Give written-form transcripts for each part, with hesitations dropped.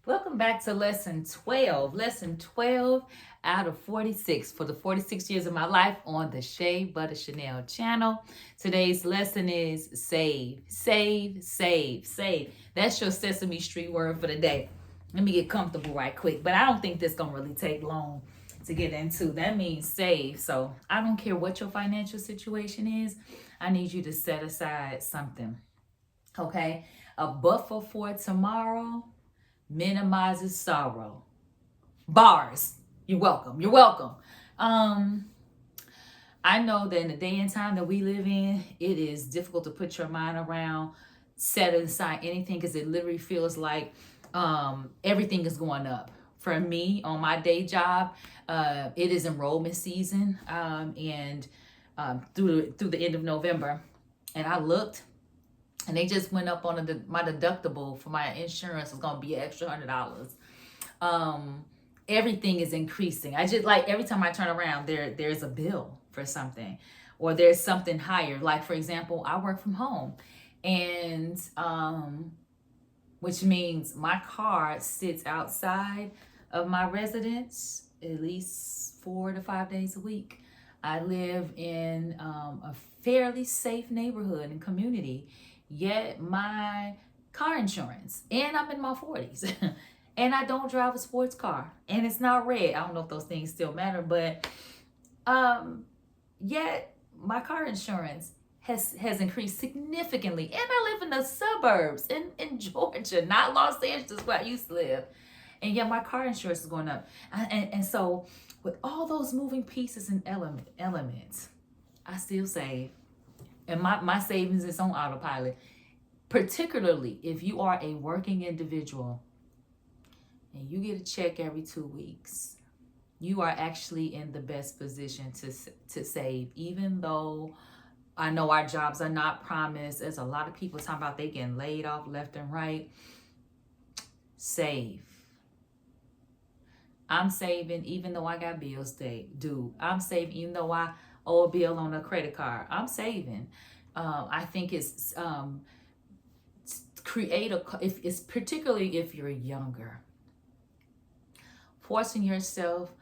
Welcome back to lesson 12. Lesson 12 out of 46 for the 46 years of my life on the Shea Butter Chanel channel. Today's lesson is save, save, save, save. That's your Sesame Street word for the day. Let me get comfortable right quick, but I don't think this gonna really take long to get into. That means save. So I don't care what your financial situation is. I need you to set aside something. Okay? A buffer for tomorrow minimizes sorrow. Bars. You're welcome. You're welcome. Um, I know that in the day and time that we live in, it is difficult to put your mind around setting aside anything because it literally feels like everything is going up. For me, on my day job, it is enrollment season, and through the end of November, and I looked and they just went up on my deductible for my insurance is going to be an extra $100. Everything is increasing. I just like every time I turn around, there's a bill for something, or there's something higher. Like for example, I work from home, and which means my car sits outside of my residence at least 4 to 5 days a week. I live in a fairly safe neighborhood and community, yet my car insurance, and I'm in my 40s, and I don't drive a sports car, and it's not red. I don't know if those things still matter, but yet my car insurance has increased significantly, and I live in the suburbs in Georgia, not Los Angeles where I used to live, and yet my car insurance is going up. And so with all those moving pieces and elements, I still save. And my savings is on autopilot, particularly if you are a working individual and you get a check every 2 weeks. You are actually in the best position to save, even though I know our jobs are not promised. There's a lot of people talking about they getting laid off left and right. Save. I'm saving even though I got bills due. I'm saving even though I owe a bill on a credit card. I'm saving. I think it's if it's particularly if you're younger, forcing yourself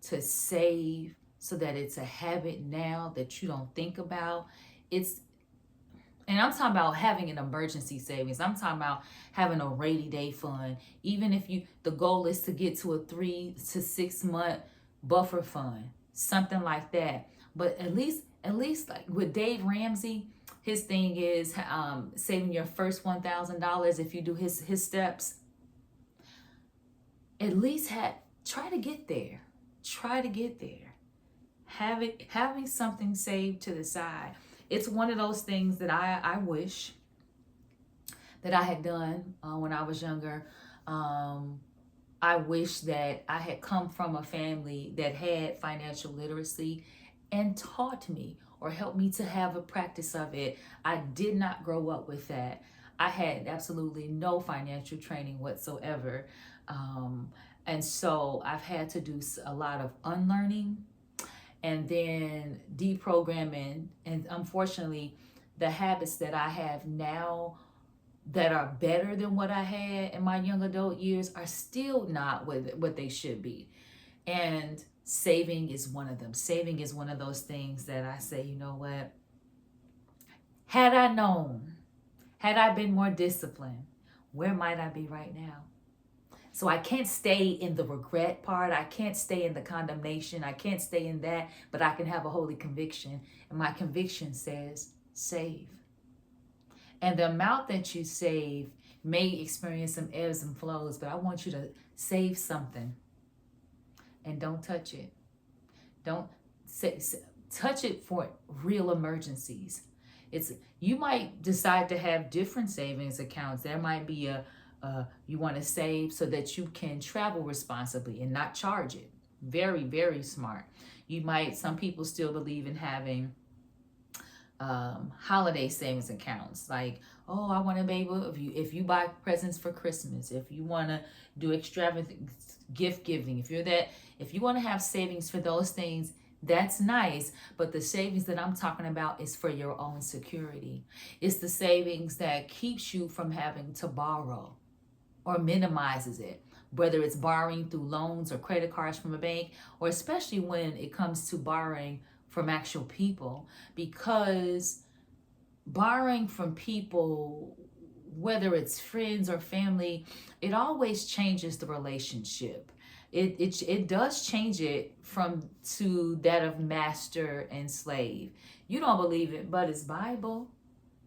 to save so that it's a habit now that you don't think about. And I'm talking about having an emergency savings. I'm talking about having a rainy day fund. Even if the goal is to get to a 3 to 6 month buffer fund, something like that. But at least like with Dave Ramsey, his thing is saving your first $1,000 if you do his steps. At least try to get there. Try to get there. Having something saved to the side. It's one of those things that I wish that I had done when I was younger. I wish that I had come from a family that had financial literacy and taught me or helped me to have a practice of it. I did not grow up with that. I had absolutely no financial training whatsoever. And so I've had to do a lot of unlearning and then deprogramming. And unfortunately, the habits that I have now that are better than what I had in my young adult years are still not what they should be. And saving is one of them. Saving is one of those things that I say, you know what? Had I known, had I been more disciplined, where might I be right now? So I can't stay in the regret part. I can't stay in the condemnation. I can't stay in that, but I can have a holy conviction. And my conviction says, save. And the amount that you save may experience some ebbs and flows, but I want you to save something. And don't touch it. Don't touch it for real emergencies. You might decide to have different savings accounts. There might be you want to save so that you can travel responsibly and not charge it. Very, very smart. Some people still believe in having holiday savings accounts. Like, oh, I want to be able, if you buy presents for Christmas, if you want to do extravagant gift giving, if you want to have savings for those things, that's nice. But the savings that I'm talking about is for your own security. It's the savings that keeps you from having to borrow or minimizes it. whether it's borrowing through loans or credit cards from a bank, or especially when it comes to borrowing from actual people, because borrowing from people, whether it's friends or family, it always changes the relationship. It does change it from to that of master and slave. You don't believe it, but it's Bible.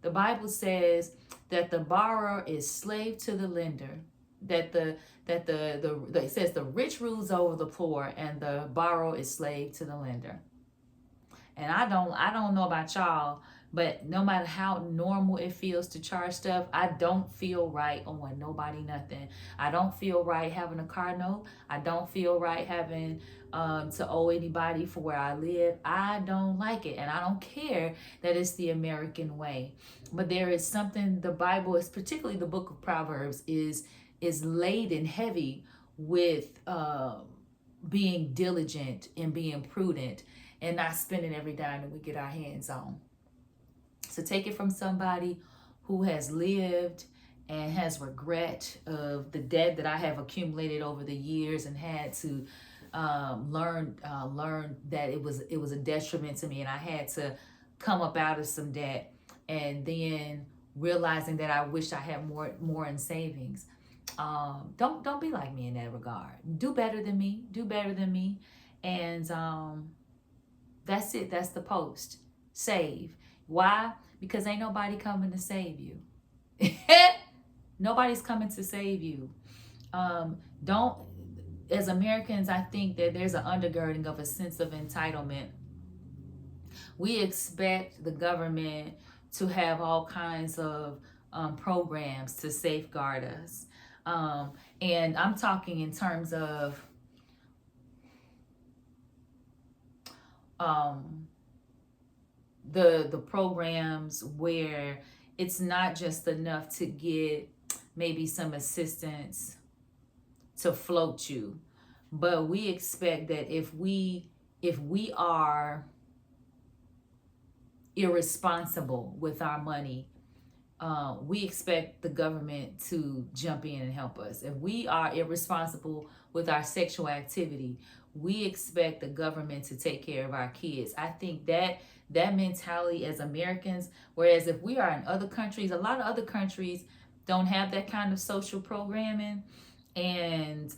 The Bible says that the borrower is slave to the lender. That it says the rich rules over the poor, and the borrower is slave to the lender. And I don't know about y'all, but no matter how normal it feels to charge stuff, I don't feel right owing nobody nothing. I don't feel right having a car note. I don't feel right having to owe anybody for where I live. I don't like it, and I don't care that it's the American way. But there is something, the Bible is, particularly the book of Proverbs, is laden heavy with being diligent and being prudent and not spending every dime that we get our hands on. So take it from somebody who has lived and has regret of the debt that I have accumulated over the years, and had to learn that it was a detriment to me, and I had to come up out of some debt, and then realizing that I wish I had more in savings. Don't be like me in that regard. Do better than me. Do better than me, and that's it. That's the post. Save. Why? Because ain't nobody coming to save you. Nobody's coming to save you. Don't, as Americans, I think that there's an undergirding of a sense of entitlement. We expect the government to have all kinds of programs to safeguard us. And I'm talking in terms of the programs where it's not just enough to get maybe some assistance to float you, but we expect that if we are irresponsible with our money, we expect the government to jump in and help us. If we are irresponsible with our sexual activity, we expect the government to take care of our kids. I think that mentality as Americans, whereas if we are in other countries, a lot of other countries don't have that kind of social programming, and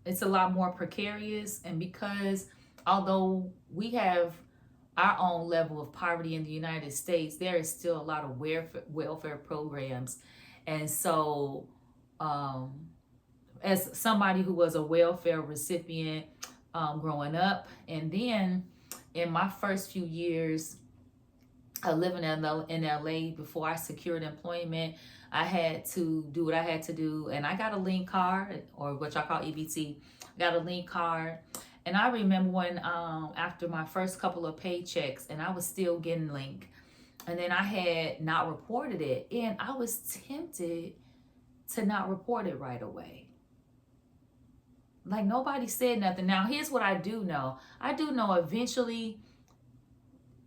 it's a lot more precarious. And because although we have our own level of poverty in the United States, there is still a lot of welfare programs. And so as somebody who was a welfare recipient growing up, and then in my first few years living in LA, before I secured employment, I had to do what I had to do, and I got a link card, or what y'all call EBT. I got a link card, and I remember when after my first couple of paychecks, and I was still getting link, and then I had not reported it, and I was tempted to not report it right away. Like, nobody said nothing. Now, here's what I do know. I do know eventually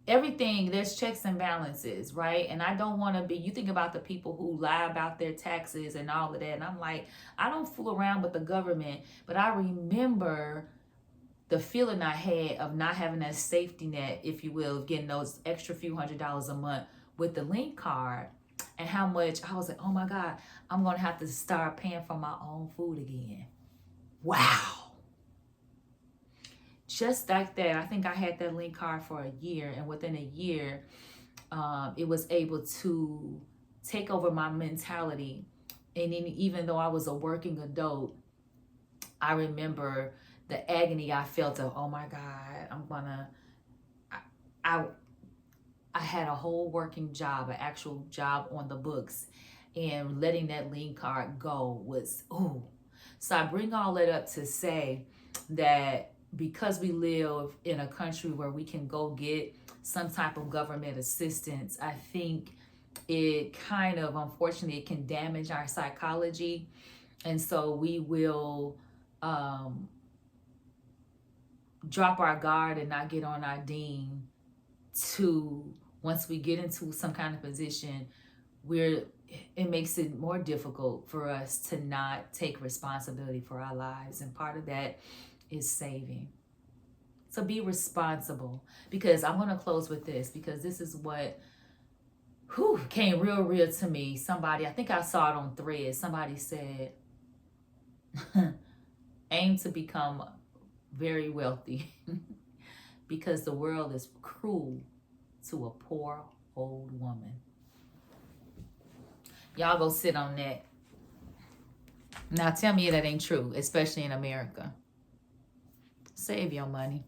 everything, there's checks and balances, right? And I don't want to be, you think about the people who lie about their taxes and all of that. And I'm like, I don't fool around with the government, but I remember the feeling I had of not having that safety net, if you will, of getting those extra few $100s a month with the link card, and how much I was like, oh my God, I'm going to have to start paying for my own food again. Wow. Just like that, I think I had that link card for a year, and within a year, it was able to take over my mentality. And even though I was a working adult, I remember the agony I felt of, oh my God, I had a whole working job, an actual job on the books, and letting that link card go was, ooh. So I bring all that up to say that because we live in a country where we can go get some type of government assistance, I think it kind of, unfortunately, it can damage our psychology. And so we will drop our guard and not get on our ding to, once we get into some kind of position, we're it makes it more difficult for us to not take responsibility for our lives. And part of that is saving. So be responsible, because I'm going to close with this, because this is what came real to me. Somebody, I think I saw it on Threads. Somebody said, aim to become very wealthy because the world is cruel to a poor old woman. Y'all go sit on that. Now tell me that ain't true, especially in America. Save your money.